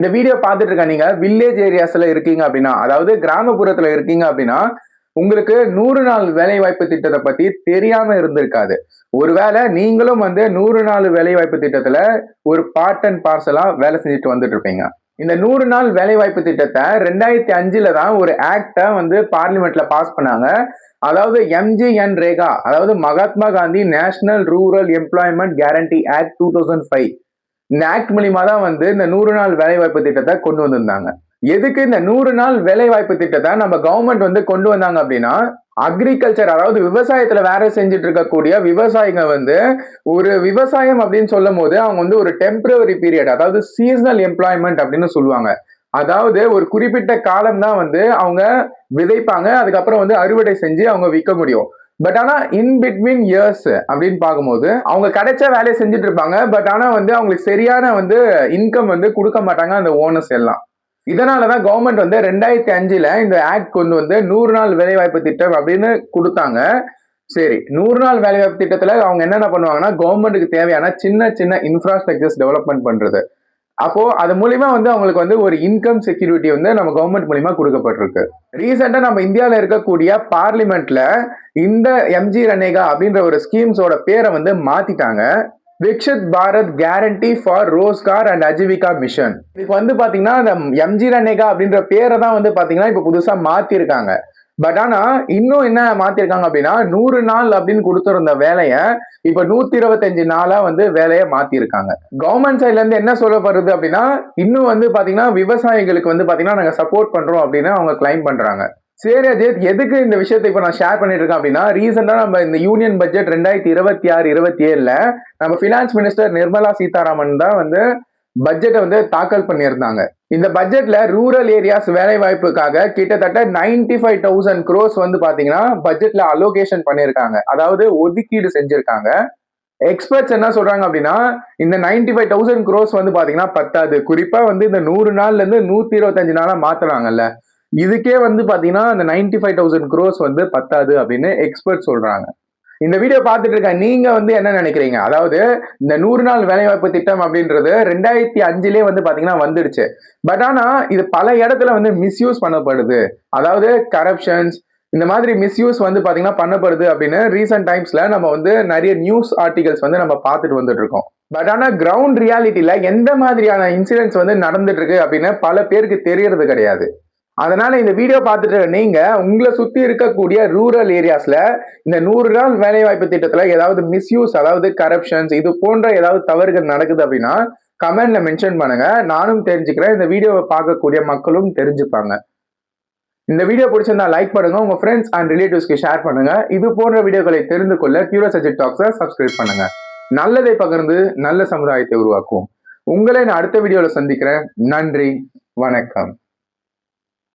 இந்த வீடியோ பார்த்துட்டு இருக்க நீங்க வில்லேஜ் ஏரியாஸ்ல இருக்கீங்க அப்படின்னா, அதாவது கிராமப்புறத்துல இருக்கீங்க அப்படின்னா, உங்களுக்கு 100 நாள் வேலைவாய்ப்பு திட்டத்த பத்தி தெரியாம இருந்திருக்காது. ஒருவேளை நீங்களும் வந்து 100 நாள் வேலைவாய்ப்பு திட்டத்துல ஒரு பார்ட் அண்ட் பார்சலா வேலை செஞ்சுட்டு வந்துட்டு இருப்பீங்க. இந்த 100 நாள் வேலைவாய்ப்பு திட்டத்த 2005ல தான் ஒரு ஆக்ட்ட வந்து பார்லிமெண்ட்ல பாஸ் பண்ணாங்க. அதாவது எம்ஜிஎன்ரேகா, அதாவது Mahatma Gandhi national rural employment guarantee act 2005. இந்த ஆக்ட் மூலியமா தான் வந்து இந்த 100 நாள் வேலைவாய்ப்பு திட்டத்தை கொண்டு வந்திருந்தாங்க. எதுக்கு இந்த 100 நாள் வேலைவாய்ப்பு திட்டத்தை நம்ம கவர்மெண்ட் வந்து கொண்டு வந்தாங்க அப்படின்னா, அக்ரிகல்ச்சர், அதாவது விவசாயத்துல வேலை செஞ்சுட்டு இருக்கக்கூடிய விவசாயிங்க வந்து ஒரு விவசாயம் அப்படின்னு சொல்லும் போது அவங்க வந்து ஒரு டெம்பரரி பீரியட், அதாவது சீசனல் எம்ப்ளாய்மெண்ட் அப்படின்னு சொல்லுவாங்க. அதாவது ஒரு குறிப்பிட்ட காலம் தான் வந்து அவங்க விதைப்பாங்க, அதுக்கப்புறம் வந்து அறுவடை செஞ்சு அவங்க விற்க முடியும். பட் ஆனா இன் பிட்வீன் இயர்ஸ் அப்படின்னு பார்க்கும்போது அவங்க கிடைச்ச வேலையை செஞ்சுட்டு இருப்பாங்க. பட் ஆனா வந்து அவங்களுக்கு சரியான வந்து இன்கம் வந்து கொடுக்க மாட்டாங்க அந்த ஓனர்ஸ் எல்லாம். இதனாலதான் கவர்மெண்ட் வந்து 2005ல இந்த ஆக்ட் கொண்டு வந்து 100 நாள் வேலைவாய்ப்பு திட்டம் அப்படின்னு கொடுத்தாங்க. சரி, 100 நாள் வேலைவாய்ப்பு திட்டத்துல அவங்க என்னென்ன பண்ணுவாங்கன்னா, கவர்மெண்ட்டுக்கு தேவையான சின்ன சின்ன இன்ஃப்ராஸ்ட்ரக்சர்ஸ் டெவலப்மெண்ட் பண்றது. அப்போ அது மூலியமா வந்து அவங்களுக்கு வந்து ஒரு இன்கம் செக்யூரிட்டி வந்து நம்ம கவர்மெண்ட் மூலியமா கொடுக்கப்பட்டிருக்கு. ரீசெண்டா நம்ம இந்தியால இருக்கக்கூடிய பார்லிமெண்ட்ல இந்த எம்ஜி ரனேகா அப்படின்ற ஒரு ஸ்கீம்ஸோட பேரை வந்து மாத்திட்டாங்க. Viksit Bharat guarantee for Rozgar and Ajeevika mission. இதுக்கு வந்து பாத்தீங்கன்னா இந்த எம்ஜி ரனேகா அப்படின்ற பேரை தான் வந்து பாத்தீங்கன்னா இப்ப புதுசா மாத்திருக்காங்க. பட் ஆனா இன்னும் என்ன மாத்திருக்காங்க அப்படின்னா, 100 நாள் அப்படின்னு கொடுத்திருந்த வேலைய இப்ப 125 நாளா வந்து வேலையை மாத்திருக்காங்க. கவர்மெண்ட் சைட்ல இருந்து என்ன சொல்லப்படுது அப்படின்னா, இன்னும் வந்து பாத்தீங்கன்னா விவசாயிகளுக்கு வந்து பாத்தீங்கன்னா நாங்க சப்போர்ட் பண்றோம் அப்படின்னு அவங்க கிளைம் பண்றாங்க. சரி அஜித், எதுக்கு இந்த விஷயத்தை இப்ப நான் ஷேர் பண்ணிட்டு இருக்கேன் அப்படின்னா, ரீசெண்டா நம்ம இந்த யூனியன் பட்ஜெட் 2026-27ல நம்ம பினான்ஸ் மினிஸ்டர் நிர்மலா சீதாராமன் தான் வந்து பட்ஜெட்டை வந்து தாக்கல் பண்ணியிருந்தாங்க. இந்த பட்ஜெட்ல ரூரல் ஏரியாஸ் வேலை வாய்ப்புக்காக கிட்டத்தட்ட 95,000 crores வந்து பாத்தீங்கன்னா பட்ஜெட்ல அலோகேஷன் பண்ணிருக்காங்க, அதாவது ஒதுக்கீடு செஞ்சிருக்காங்க. எக்ஸ்பர்ட்ஸ் என்ன சொல்றாங்க அப்படின்னா, இந்த 95,000 crores வந்து பாத்தீங்கன்னா பத்தாது. குறிப்பா வந்து இந்த 100 நாள்ல இருந்து 125 நாளா மாத்துறாங்கல்ல, இதுக்கே வந்து பாத்தீங்கன்னா இந்த 95,000 crores வந்து பத்தாது அப்படின்னு எக்ஸ்பர்ட் சொல்றாங்க. இந்த வீடியோ பார்த்துட்டு இருக்க நீங்க வந்து என்ன நினைக்கிறீங்க? அதாவது இந்த 100 நாள் வேலைவாய்ப்பு திட்டம் அப்படின்றது 2005லே வந்து பாத்தீங்கன்னா வந்துடுச்சு. பட் ஆனா இது பல இடத்துல வந்து மிஸ்யூஸ் பண்ணப்படுது. அதாவது கரப்ஷன்ஸ், இந்த மாதிரி மிஸ்யூஸ் வந்து பாத்தீங்கன்னா பண்ணப்படுது அப்படின்னு ரீசெண்ட் டைம்ஸ்ல நம்ம வந்து நிறைய நியூஸ் ஆர்டிகல்ஸ் வந்து நம்ம பார்த்துட்டு வந்துட்டு இருக்கோம். பட் ஆனா கிரவுண்ட் ரியாலிட்டியில எந்த மாதிரியான இன்சிடென்ட்ஸ் வந்து நடந்துட்டு இருக்கு அப்படின்னு பல பேருக்கு தெரியறது கிடையாது. அதனால இந்த வீடியோ பார்த்துட்டு நீங்க உங்களை சுத்தி இருக்கக்கூடிய ரூரல் ஏரியாஸ்ல இந்த 100 நாள் வேலைவாய்ப்பு திட்டத்துல ஏதாவது மிஸ்யூஸ், அதாவது கரப்ஷன்ஸ், இது போன்ற ஏதாவது தவறுகள் நடக்குது அப்படின்னா கமெண்ட்ல மென்ஷன் பண்ணுங்க. நானும் தெரிஞ்சுக்கிறேன், இந்த வீடியோவை பார்க்கக்கூடிய மக்களும் தெரிஞ்சுப்பாங்க. இந்த வீடியோ பிடிச்சிருந்தா லைக் பண்ணுங்க, உங்க ஃப்ரெண்ட்ஸ் அண்ட் ரிலேட்டிவ்ஸ்க்கு ஷேர் பண்ணுங்க. இது போன்ற வீடியோக்களை தெரிந்து கொள்ள கியூரியஸ் அஜித் டாக்ஸை சப்ஸ்கிரைப் பண்ணுங்க. நல்லதை பகிர்ந்து நல்ல சமுதாயத்தை உருவாக்குவோம். உங்களை நான் அடுத்த வீடியோல சந்திக்கிறேன். நன்றி, வணக்கம்.